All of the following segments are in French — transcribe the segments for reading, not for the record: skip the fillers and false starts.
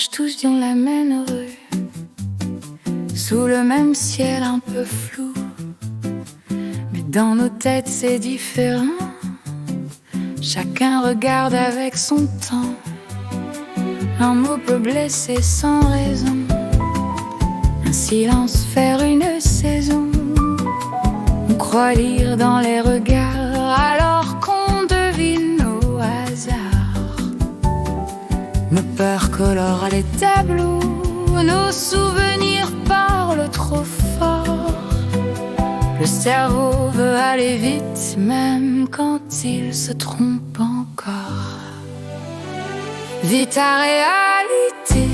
marchent tous dans la même rue, sous le même ciel un peu flou. Mais dans nos têtes c'est différent, chacun regarde avec son temps. Un mot peut blesser sans raison, un silence faire une saison. On croit lire dans les regards alors qu'on devine au hasard. Nos peurs colorent les tableaux, nos souvenirs parlent trop fort. Le cerveau veut aller vite même quand il se trompe encore. Vis ta réalité,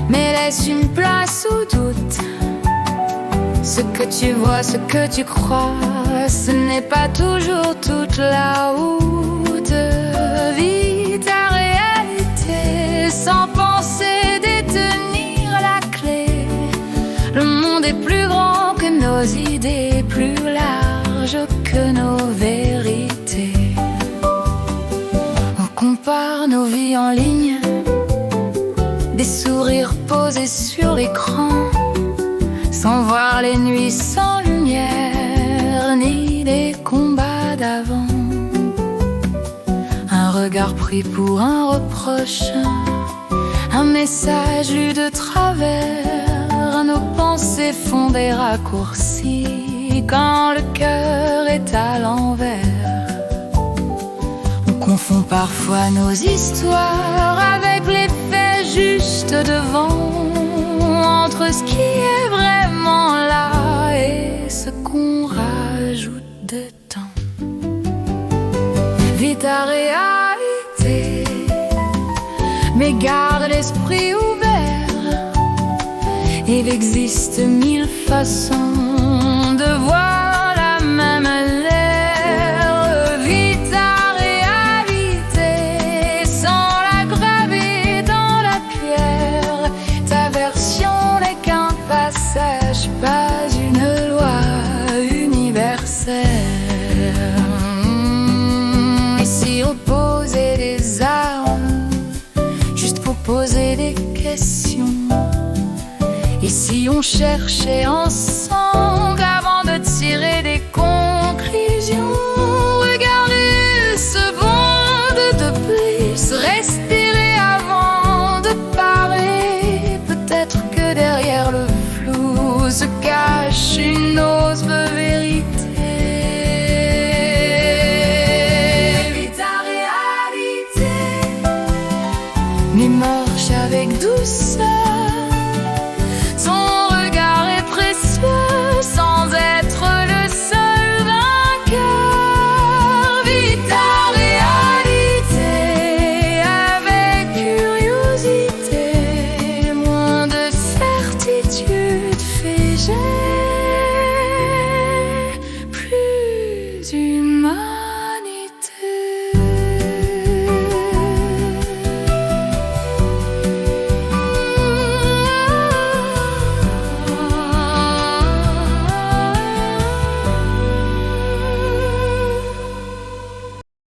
mais laisse une place au doute. Ce que tu vois, ce que tu crois, ce n'est pas toujours toute la route. Vis ta réalité sans penser détenir la clé. Le monde est plus grand que nos idées, plus large que nos vérités. On compare nos vies en ligne, des sourires posés sur l'écran, sans voir les nuits sans lumière, ni les combats d'avant. Un regard pris pour un reproche, un message lu de travers. Nos pensées font des raccourcis quand le cœur est à l'envers. On confond parfois nos histoires avec les faits juste devant, entre ce qui est vraiment là et ce qu'on rajoute de temps. Vis ta réalité, mais garde l'esprit ouvert. Il existe mille façons de voir la même l'air. Vis ta réalité sans la graver dans la pierre. Ta version n'est qu'un passage, pas une loi universelle. Et si on posait des armes, juste pour poser des questions? Et si on cherchait ensemble avant